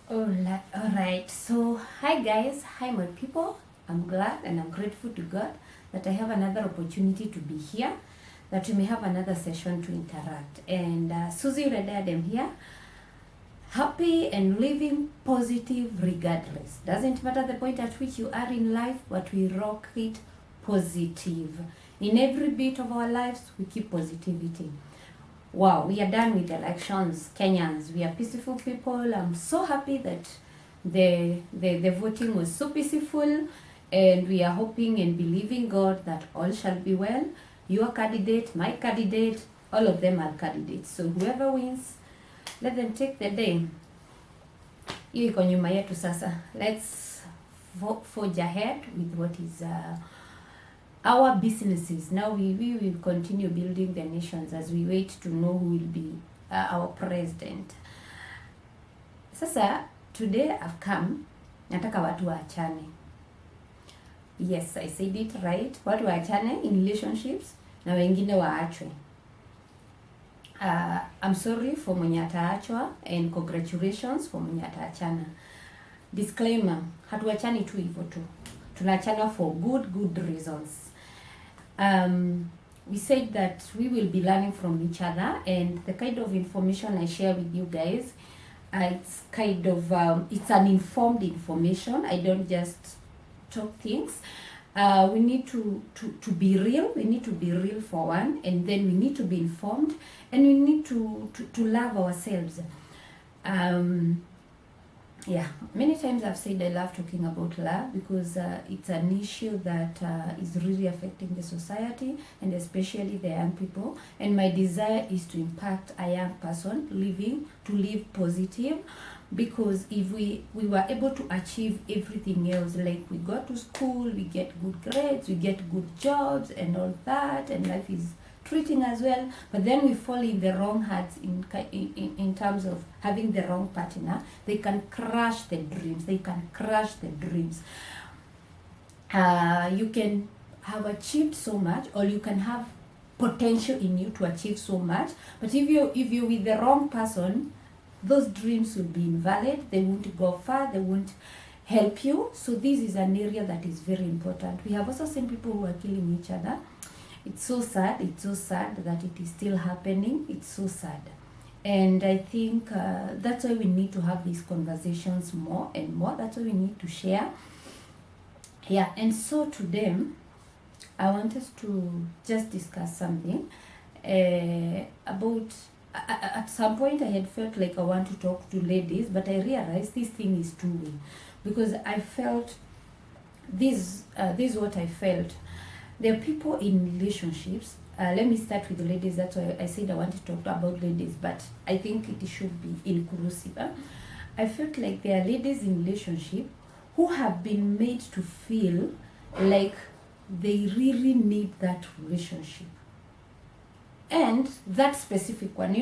All right. So, hi guys, hi my people. I'm glad and I'm grateful to God that I have another opportunity to be here, that we may have another session to interact. And Suzie Yule Diadem here, happy and living positive regardless. Doesn't matter the point at which you are in life, but we rock it positive. In every bit of our lives, we keep positivity. Wow, we are done with elections, Kenyans. We are peaceful people. I'm so happy that the voting was so peaceful, and we are hoping and believing God that all shall be well. Your candidate, my candidate, all of them are candidates. So whoever wins, let them take the day. Hiyo iko nyuma yetu sasa. Let's forge ahead with what is our businesses. Now we will continue building the nations as we wait to know who will be our president. Sasa today I've come, nataka watu waachane. Yes, I said it right. Watu waachane in relationships na wengine waachwe. I'm sorry for mwenye ataachwa and congratulations for mwenye ataachana. Disclaimer, hatuachani tu hivyo tu. Tunaachana for good reasons. We said that we will be learning from each other, and the kind of information I share with you guys, it's kind of it's an informed information. I don't just talk things. We need to be real. We need to be real for one, and then we need to be informed, and we need to love ourselves. Yeah, many times I've said I love talking about love because it's an issue that is really affecting the society and especially the young people. And my desire is to impact a young person to live positive, because if we were able to achieve everything else, like we go to school, we get good grades, we get good jobs and all that, and life is treating as well, but then we fall in the wrong hands in terms of having the wrong partner, they can crush the dreams. You can have achieved so much, or you can have potential in you to achieve so much, but if you're with the wrong person, those dreams will be invalid. They won't go far, they won't help you. So this is an area that is very important. We have also seen people who are killing each other. It's so sad that it is still happening. It's so sad. And I think that's why we need to have these conversations more and more. That's why we need to share. Yeah, and so today, I want us to just discuss something about, at some point I had felt like I want to talk to ladies, but I realized this thing is two-way. Because I felt, this is what I felt. There are people in relationships. Let me start with the ladies. That's why I said I want to talk about ladies, but I think it should be inclusive. I felt like there are ladies in relationship who have been made to feel like they really need that relationship. And that specific one,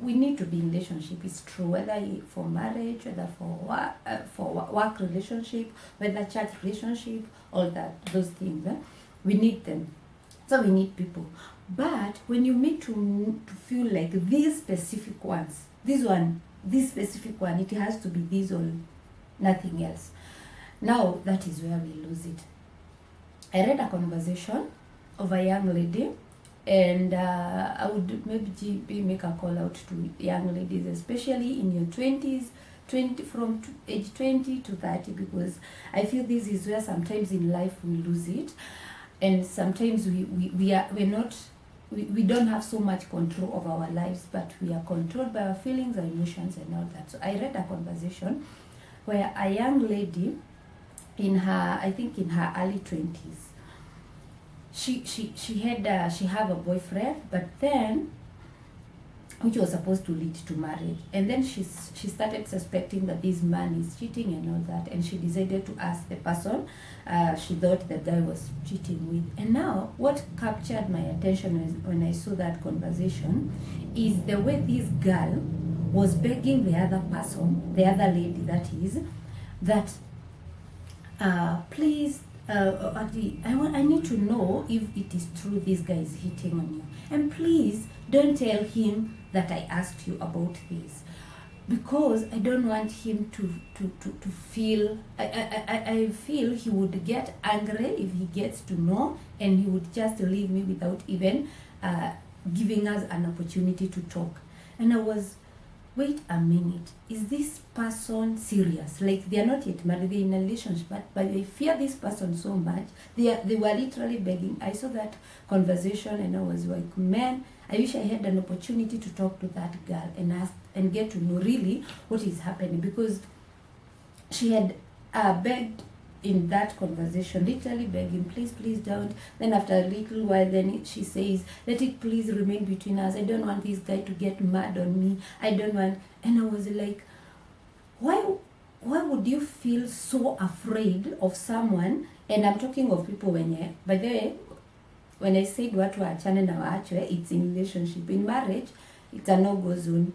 we need to be in relationship. It's true, whether for marriage, whether for work relationship, whether church relationship, all that, those things. We need them. So we need people. But when you make to feel like these specific ones, this specific one, it has to be this or nothing else. Now that is where we lose it. I read a conversation of a young lady, and I would maybe make a call out to young ladies, especially in your 20s, from age 20 to 30, because I feel this is where sometimes in life we lose it. And sometimes we don't have so much control of our lives, but we are controlled by our feelings, our emotions, and all that. So I read a conversation where a young lady in her early 20s, she had a boyfriend, but then which was supposed to lead to marriage, and then she started suspecting that this man is cheating and all that, and she decided to ask the person she thought the guy was cheating with. And now what captured my attention when I saw that conversation is the way this girl was begging the other person, the other lady that is, that please, I need to know if it is true this guy is hitting on you, and please don't tell him that I asked you about this. because I don't want him to feel, I feel he would get angry if he gets to know, and he would just leave me without even giving us an opportunity to talk. And I was, wait a minute, is this person serious? Like, they are not yet married, they're in a relationship, but they fear this person so much. They were literally begging. I saw that conversation and I was like, man, I wish I had an opportunity to talk to that girl and ask and get to know really what is happening, because she had begged in that conversation, literally begging, please, please don't. Then after a little while, then she says, let it please remain between us. I don't want this guy to get mad on me. I don't want. And I was like, why would you feel so afraid of someone? And I'm talking of people by the way, when I said watu waachane na waachwe, it's in relationship. In marriage, it's a no-go zone.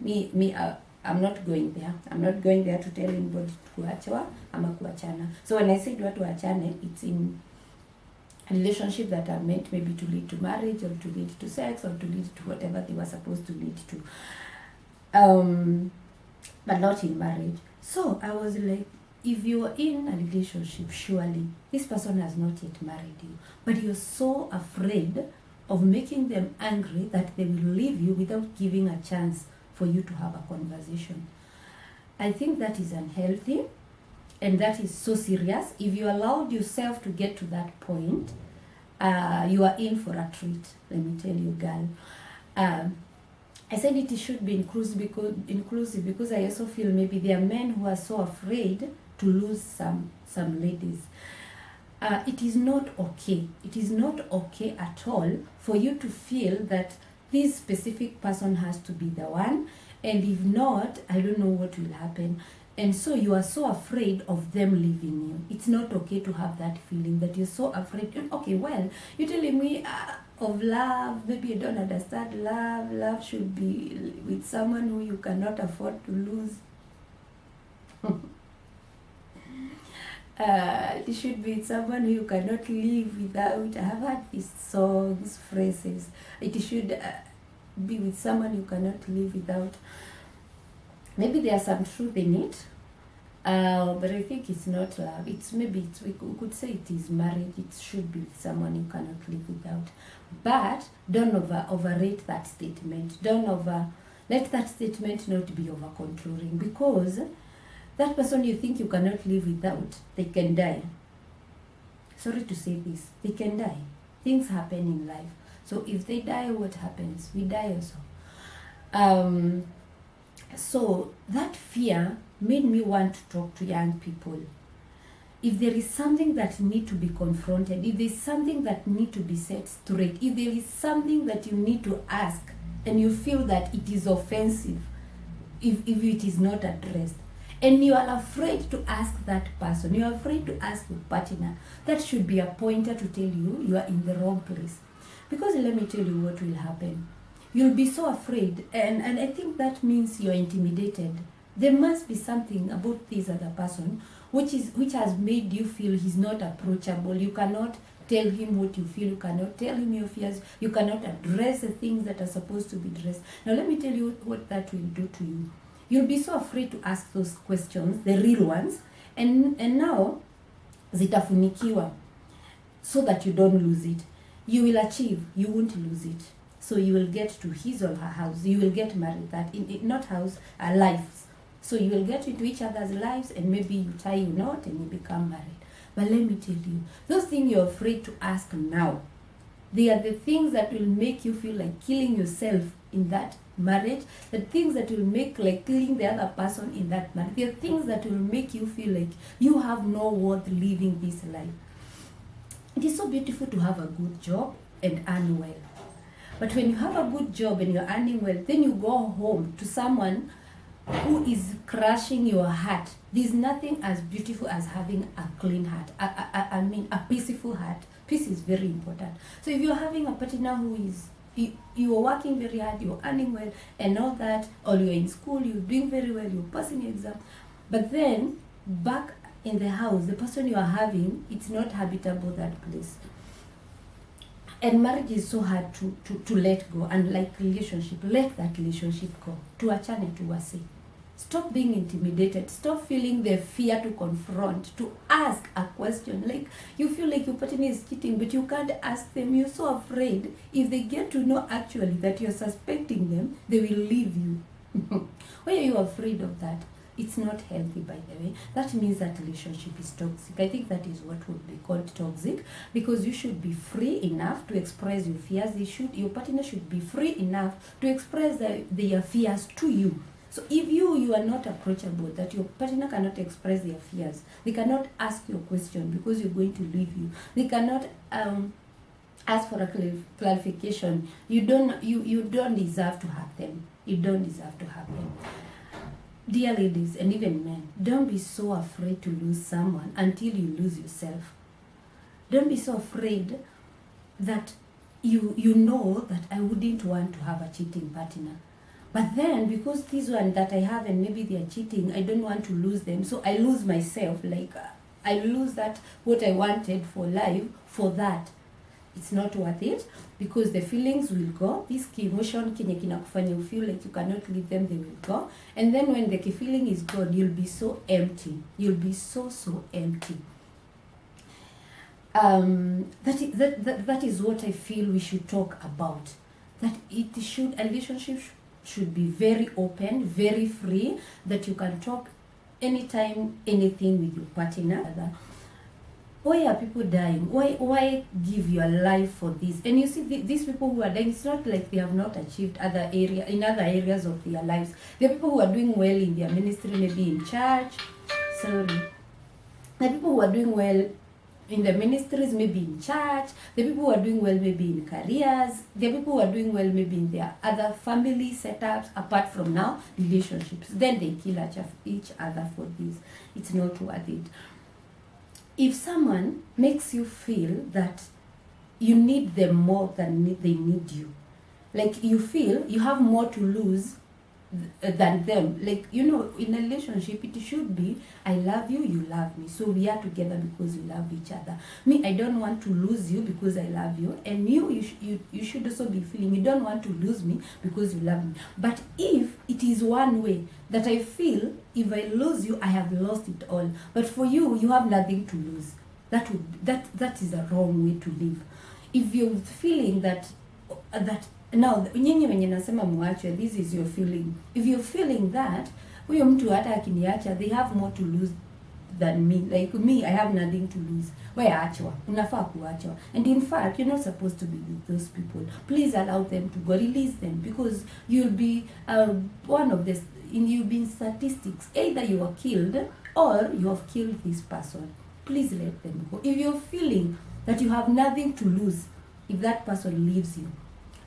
I'm not going there. I'm not going there to tell anybody kuachwa ama kuachana. So when I said watu waachane, it's in a relationship that are meant maybe to lead to marriage, or to lead to sex, or to lead to whatever they were supposed to lead to. But not in marriage. So I was like, if you're in a relationship, surely this person has not yet married you, but you're so afraid of making them angry that they will leave you without giving a chance for you to have a conversation. I think that is unhealthy, and that is so serious. If you allowed yourself to get to that point, you are in for a treat, let me tell you, girl. I said it should be inclusive because I also feel maybe there are men who are so afraid to lose some ladies. It is not okay. It is not okay at all for you to feel that this specific person has to be the one, and if not, I don't know what will happen. And so you are so afraid of them leaving you. It's not okay to have that feeling that you're so afraid. Okay, well, you're telling me of love, maybe you don't understand love. Love should be with someone who you cannot afford to lose. It should be someone who you cannot live without. I have heard these songs, phrases. It should be with someone you cannot live without. Maybe there's some truth in it, but I think it's not love. We could say it is marriage. It should be with someone you cannot live without. But don't overrate that statement. Let that statement not be over controlling, because that person you think you cannot live without, they can die. Sorry to say this, they can die. Things happen in life. So if they die, what happens? We die also. So that fear made me want to talk to young people. If there is something that need to be confronted, if there is something that need to be set straight, if there is something that you need to ask and you feel that it is offensive, if it is not addressed, and you are afraid to ask that person, you are afraid to ask your partner, that should be a pointer to tell you are in the wrong place. Because let me tell you what will happen. You'll be so afraid, and I think that means you're intimidated. There must be something about this other person which has made you feel he's not approachable. You cannot tell him what you feel. You cannot tell him your fears. You cannot address the things that are supposed to be addressed. Now let me tell you what that will do to you. You'll be so afraid to ask those questions, the real ones, and now zitafunikiwa, so that you don't lose it. You will achieve, you won't lose it. So you will get to his or her house. You will get married. That in not house, lives. So you will get into each other's lives, and maybe you tie your knot and you become married. But let me tell you, those things you're afraid to ask now, they are the things that will make you feel like killing yourself in that marriage. The things that will make like killing the other person in that marriage. They are things that will make you feel like you have no worth living this life. It is so beautiful to have a good job and earn well. But when you have a good job and you're earning well, then you go home to someone who is crushing your heart. There's nothing as beautiful as having a clean heart. I mean, a peaceful heart. Peace is very important. So if you're having a partner who is, you are working very hard, you're earning well, and all that, or you're in school, you're doing very well, you're passing your exam, but then back in the house, the person you are having, it's not habitable, that place. And marriage is so hard to let go. And like relationship, let that relationship go. Tuachane tuwase. Stop being intimidated. Stop feeling the fear to confront, to ask a question. Like, you feel like your partner is cheating, but you can't ask them. You're so afraid. If they get to know actually that you're suspecting them, they will leave you. Why are you afraid of that? It's not healthy, by the way. That means that relationship is toxic. I think that is what would be called toxic, because you should be free enough to express your fears. Your partner should be free enough to express their fears to you. So if you are not approachable, that your partner cannot express their fears, they cannot ask you a question because you're going to leave you. They cannot ask for a clarification. You don't deserve to have them. You don't deserve to have them. Dear ladies and even men, don't be so afraid to lose someone until you lose yourself. Don't be so afraid that you know that I wouldn't want to have a cheating partner. But then, because this one that I have and maybe they are cheating, I don't want to lose them. So I lose myself. Like, I lose that, what I wanted for life, for that. It's not worth it, because the feelings will go. This emotion kenye kinakufanya you feel like you cannot leave them, they will go. And then when the feeling is gone, you'll be so empty. You'll be so empty. That is what I feel we should talk about. That a relationship should be very open, very free, that you can talk anytime, anything with your partner. Why are people dying? Why give your life for this? And you see, these people who are dying, it's not like they have not achieved other areas of their lives. There are people who are doing well in their ministry, maybe in church. Sorry. There are people who are doing well in the ministries, maybe in church. There are people who are doing well maybe in careers. There are people who are doing well maybe in their other family setups, apart from now relationships. Then they kill each other for this. It's not worth it. If someone makes you feel that you need them more than they need you, like you feel you have more to lose than them, like, you know, in a relationship it should be, I love you, you love me, so we are together because we love each other. Me, I don't want to lose you because I love you, and you should also be feeling you don't want to lose me because you love me. But if it is one way, that I feel if I lose you, I have lost it all, but for you, you have nothing to lose, that is a wrong way to live. If you're feeling that now nyinyi wenye nasema muache, this is your feeling. If you're feeling that huyo mtu hata akiniacha, they have more to lose than me. Like me, I have nothing to lose. Wewe achwa, unafaa kuachwa. And in fact, you're not supposed to be with those people. Please allow them to go, release them, because you'll be you'll be in statistics. Either you are killed or you have killed this person. Please let them go. If you're feeling that you have nothing to lose if that person leaves you,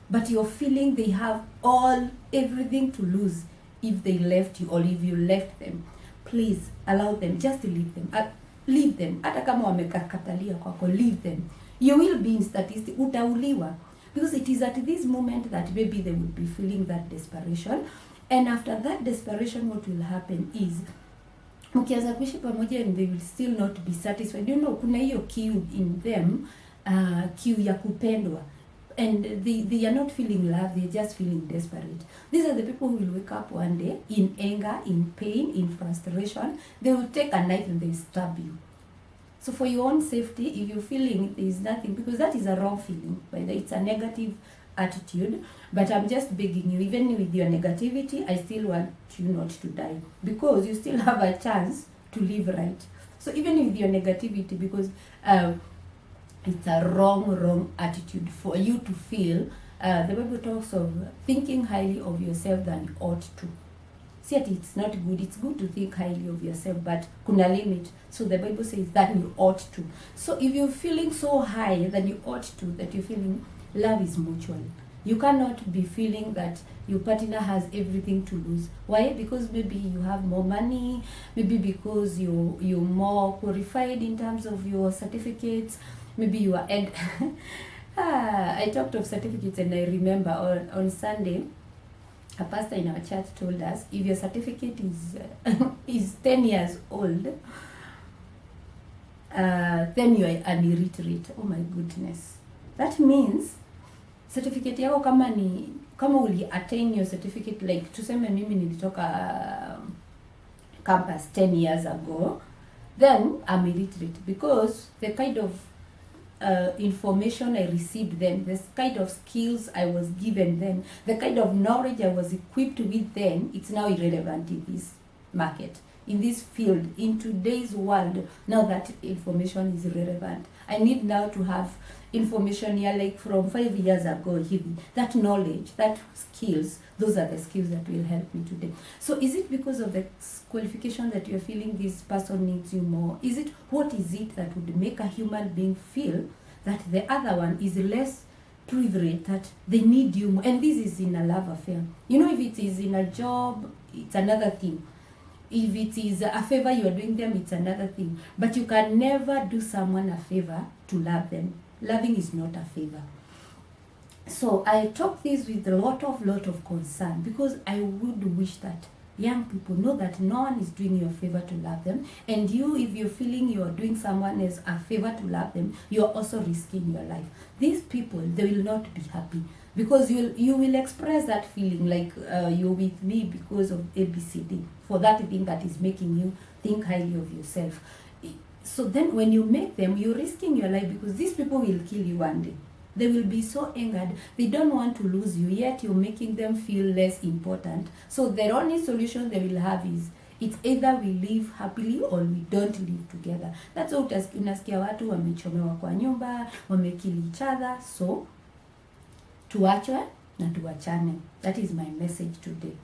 but you're feeling they have everything to lose if they left you or if you left them, please allow them, just leave them. Leave them. Hata kama wamekatalia kwako, leave them. You will be in statistics, utauliwa. Because it is at this moment that maybe they will be feeling that desperation. And after that desperation, what will happen is, mkianza kuishi pamoja and they will still not be satisfied. You know, kuna hiyo kiu in them, kiu ya kupendwa. And they are not feeling love, they're just feeling desperate. These are the people who will wake up one day in anger, in pain, in frustration. They will take a knife and they stab you. So for your own safety, if you're feeling there is nothing, because that is a wrong feeling, it's a negative attitude, but I'm just begging you, even with your negativity, I still want you not to die, because you still have a chance to live right. So even with your negativity, because it's a wrong attitude for you to feel. The Bible talks of thinking highly of yourself than you ought to. See, it's not good. It's good to think highly of yourself, but kuna limit. So the Bible says that you ought to. So if you're feeling so high than you ought to, that you're feeling, love is mutual. You cannot be feeling that your partner has everything to lose. Why? Because maybe you have more money, maybe because you're more qualified in terms of your certificates. Maybe you are, and I talked of certificates, and I remember on Sunday, a pastor in our church told us, if your certificate is 10 years old, then you are an illiterate. Oh my goodness. That means certificate yako kama uli attain your certificate, like tuseme mimi nilitoka campus 10 years ago, then I'm illiterate, because the kind of information I received then, the kind of skills I was given then, the kind of knowledge I was equipped with then, it's now irrelevant in this market, in this field, in today's world. Now that information is irrelevant. I need now to have information here like from 5 years ago. That knowledge, that skills, those are the skills that will help me today. So is it because of the qualification that you're feeling this person needs you more? Is it, what is it that would make a human being feel that the other one is less privileged, that they need you more? And this is in a love affair. You know, if it is in a job, it's another thing. If it is a favor you are doing them, it's another thing. But you can never do someone a favor to love them. Loving is not a favor. So I talk this with a lot of concern, because I would wish that young people know that no one is doing you a favor to love them. And you, if you're feeling you're doing someone else a favor to love them, you're also risking your life. These people, they will not be happy, because you will express that feeling like you're with me because of ABCD, for that thing that is making you think highly of yourself. So then when you make them, you're risking your life, because these people will kill you one day. They will be so angered. They don't want to lose you, yet you're making them feel less important. So the only solution they will have is, it's either we live happily or we don't live together. That's what unasikia watu wamechomewa kwa nyumba, wamekill each other. So tuachwe na tuachane. That is my message today.